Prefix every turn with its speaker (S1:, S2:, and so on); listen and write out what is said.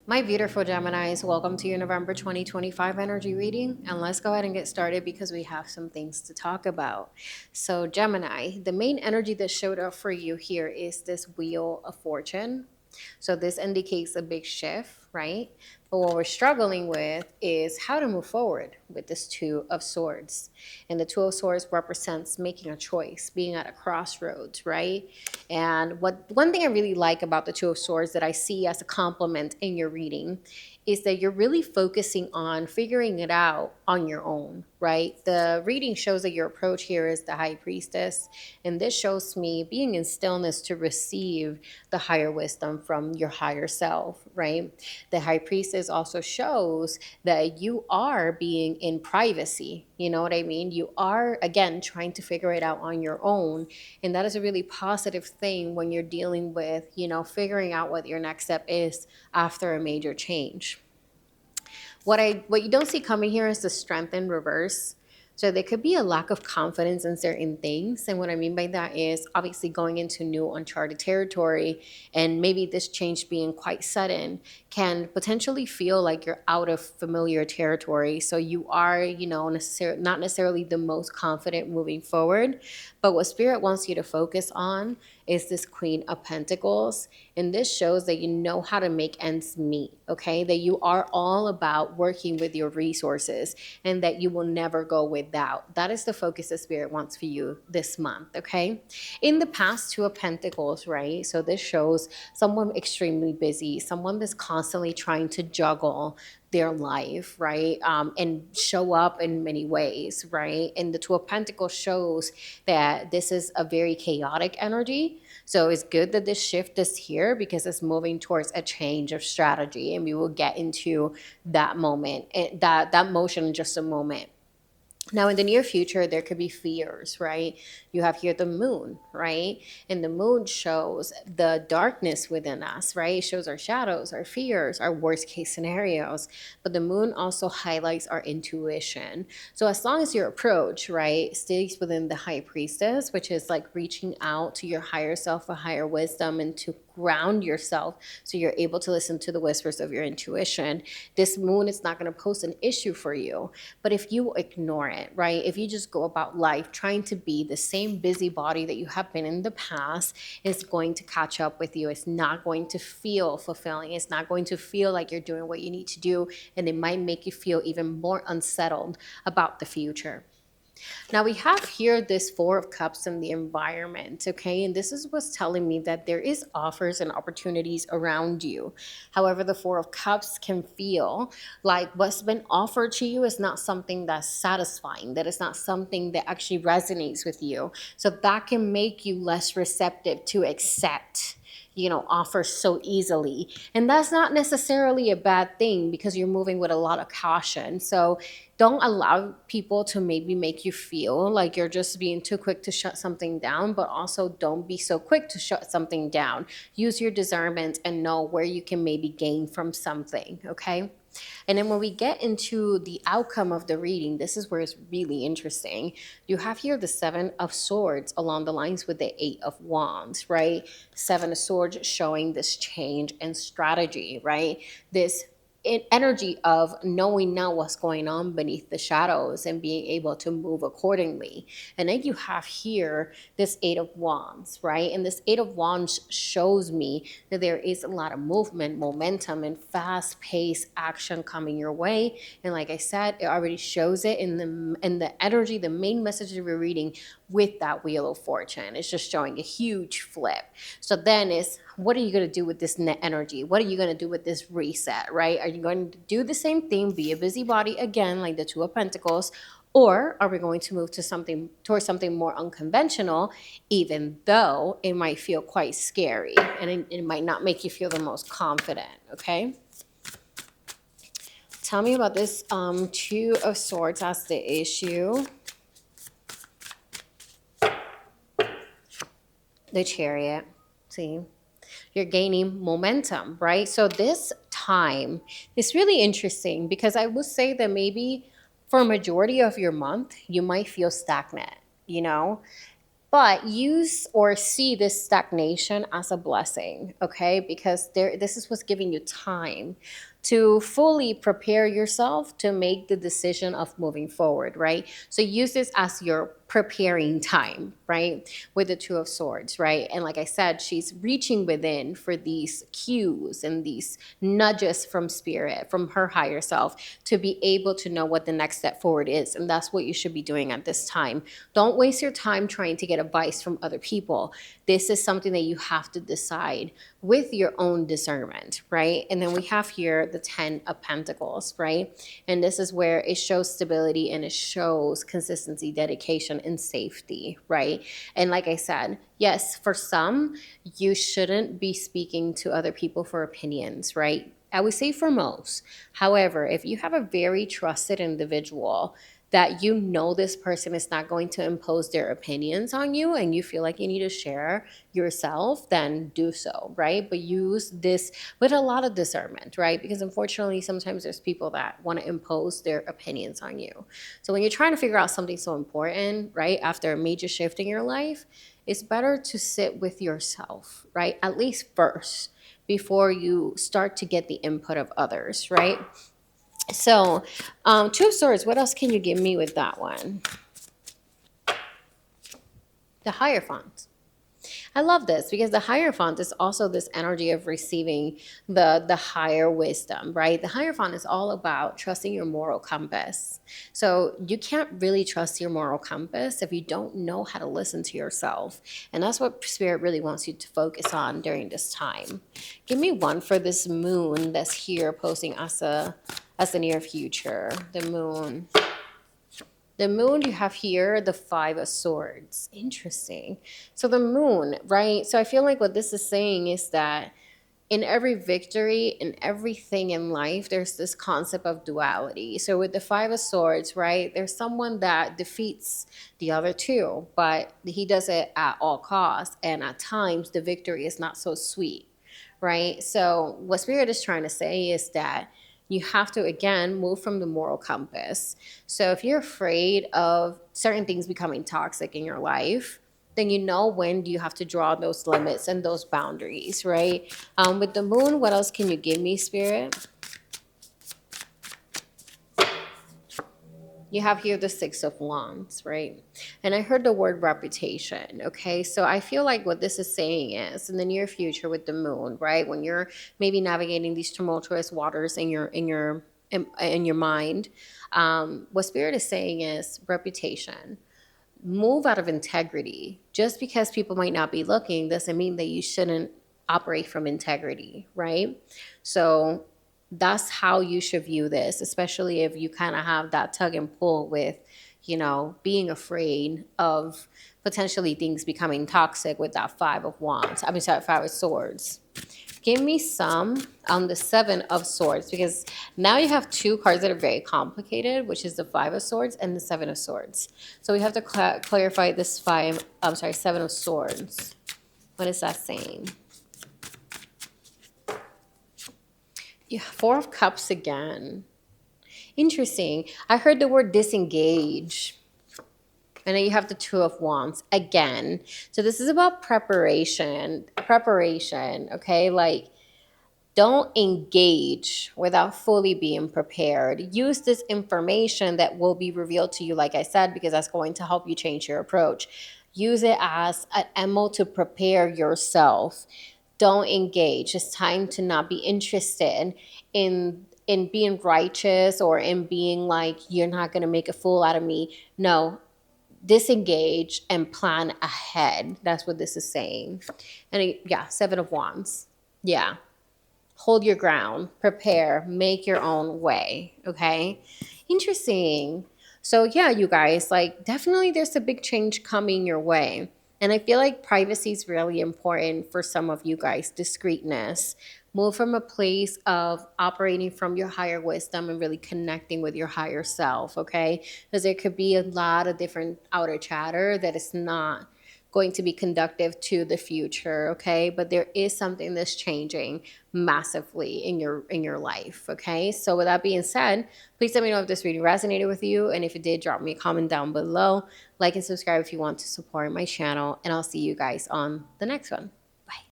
S1: My beautiful Geminis, welcome to your November 2025 energy reading. And let's go ahead and get started because we have some things to talk about. So, Gemini, the main energy that showed up for you here is this Wheel of Fortune. So, this indicates a big shift, right? But what we're struggling with is how to move forward with this Two of Swords. And the Two of Swords represents making a choice, being at a crossroads, right? And one thing I really like about the Two of Swords that I see as a compliment in your reading is that you're really focusing on figuring it out on your own, right? The reading shows that your approach here is the High Priestess, and this shows me being in stillness to receive the higher wisdom from your higher self, right? The High Priestess also shows that you are being in privacy. You know what I mean? You are, again, trying to figure it out on your own. And that is a really positive thing when you're dealing with, figuring out what your next step is after a major change. What you don't see coming here is the strength in reverse. So there could be a lack of confidence in certain things. And what I mean by that is obviously going into new uncharted territory and maybe this change being quite sudden can potentially feel like you're out of familiar territory. So you are, not necessarily the most confident moving forward. But what Spirit wants you to focus on is this Queen of Pentacles. And this shows that you know how to make ends meet, okay? That you are all about working with your resources and that you will never go without. That is the focus that Spirit wants for you this month, okay? In the past, Two of Pentacles, right? So this shows someone extremely busy, someone that's constantly trying to juggle their life, right? And show up in many ways, right? And the Two of Pentacles shows that this is a very chaotic energy. So it's good that this shift is here because it's moving towards a change of strategy. And we will get into that moment, that motion in just a moment. Now, in the near future, there could be fears, right? You have here the moon, right? And the moon shows the darkness within us, right? It shows our shadows, our fears, our worst case scenarios. But the moon also highlights our intuition. So as long as your approach, right, stays within the High Priestess, which is like reaching out to your higher self for higher wisdom and to ground yourself so you're able to listen to the whispers of your intuition, this moon is not going to pose an issue for you. But if you ignore it, right, if you just go about life trying to be the same busybody that you have been in the past, it's going to catch up with you. It's not going to feel fulfilling. It's not going to feel like you're doing what you need to do. And it might make you feel even more unsettled about the future. Now we have here this Four of Cups in the environment, okay? And this is what's telling me that there is offers and opportunities around you. However, the Four of Cups can feel like what's been offered to you is not something that's satisfying, that is not something that actually resonates with you. So that can make you less receptive to accept offers so easily. And that's not necessarily a bad thing because you're moving with a lot of caution. So don't allow people to maybe make you feel like you're just being too quick to shut something down, but also don't be so quick to shut something down. Use your discernment and know where you can maybe gain from something, okay? And then when we get into the outcome of the reading, this is where it's really interesting. You have here the Seven of Swords along the lines with the Eight of Wands, right? Seven of Swords showing this change and strategy, right? This energy of knowing now what's going on beneath the shadows and being able to move accordingly. And then you have here this Eight of Wands, right? And this Eight of Wands shows me that there is a lot of movement, momentum, and fast-paced action coming your way. And like I said, it already shows it in the energy, the main message that we're reading with that Wheel of Fortune. It's just showing a huge flip. So then it's, what are you going to do with this net energy? What are you going to do with this reset, right? Are you going to do the same thing, be a busybody again, like the Two of Pentacles, or are we going to move to towards something more unconventional, even though it might feel quite scary and it might not make you feel the most confident, okay? Tell me about this Two of Swords as the issue. The Chariot, see? You're gaining momentum, right? So this time is really interesting because I would say that maybe for a majority of your month, you might feel stagnant, But use or see this stagnation as a blessing, okay? Because this is what's giving you time to fully prepare yourself to make the decision of moving forward, right? So use this as your preparing time, right? With the Two of Swords, right? And like I said, she's reaching within for these cues and these nudges from spirit, from her higher self, to be able to know what the next step forward is. And that's what you should be doing at this time. Don't waste your time trying to get advice from other people. This is something that you have to decide with your own discernment, right? And then we have here the 10 of Pentacles, right? And this is where it shows stability and it shows consistency, dedication, and safety, right? And like I said, yes, for some, you shouldn't be speaking to other people for opinions, right? I would say for most. However, if you have a very trusted individual that you know this person is not going to impose their opinions on you and you feel like you need to share yourself, then do so, right? But use this with a lot of discernment, right? Because unfortunately, sometimes there's people that want to impose their opinions on you. So when you're trying to figure out something so important, right, after a major shift in your life, it's better to sit with yourself, right? At least first, before you start to get the input of others, right? So, Two of Swords, what else can you give me with that one? The Hierophant. I love this because the Hierophant is also this energy of receiving the higher wisdom, right? The Hierophant is all about trusting your moral compass. So you can't really trust your moral compass if you don't know how to listen to yourself. And that's what Spirit really wants you to focus on during this time. Give me one for this moon that's here posing as the near future. The moon. The moon, you have here the Five of Swords. Interesting. So the moon, right? So I feel like what this is saying is that in every victory, in everything in life, there's this concept of duality. So with the Five of Swords, right, there's someone that defeats the other two, but he does it at all costs. And at times, the victory is not so sweet, right? So what Spirit is trying to say is that you have to, again, move from the moral compass. So if you're afraid of certain things becoming toxic in your life, then you know when do you have to draw those limits and those boundaries, right? With the moon, what else can you give me, Spirit? You have here the Six of Wands, right? And I heard the word reputation, okay? So I feel like what this is saying is in the near future with the moon, right? When you're maybe navigating these tumultuous waters in your mind, what Spirit is saying is reputation. Move out of integrity. Just because people might not be looking doesn't mean that you shouldn't operate from integrity, right? So that's how you should view this, especially if you kind of have that tug and pull with, being afraid of potentially things becoming toxic with that Five of Wands. I mean, sorry, Five of Swords. Give me some on the Seven of Swords, because now you have two cards that are very complicated, which is the Five of Swords and the Seven of Swords. So we have to clarify this Seven of Swords. What is that saying? Yeah, Four of Cups again. Interesting. I heard the word disengage. And then you have the Two of Wands again. So this is about preparation, okay? Like, don't engage without fully being prepared. Use this information that will be revealed to you, like I said, because that's going to help you change your approach. Use it as an ammo to prepare yourself. Don't engage. It's time to not be interested in being righteous or in being like, you're not going to make a fool out of me. No, disengage and plan ahead. That's what this is saying. And yeah, Seven of Wands. Yeah. Hold your ground, prepare, make your own way. Okay. Interesting. So yeah, you guys, like, definitely there's a big change coming your way. And I feel like privacy is really important for some of you guys. Discreetness. Move from a place of operating from your higher wisdom and really connecting with your higher self, okay? Because there could be a lot of different outer chatter that is not going to be conductive to the future, okay? But there is something that's changing massively in your life, okay? So with that being said, please let me know if this reading resonated with you, and if it did, drop me a comment down below. Like and subscribe if you want to support my channel, and I'll see you guys on the next one.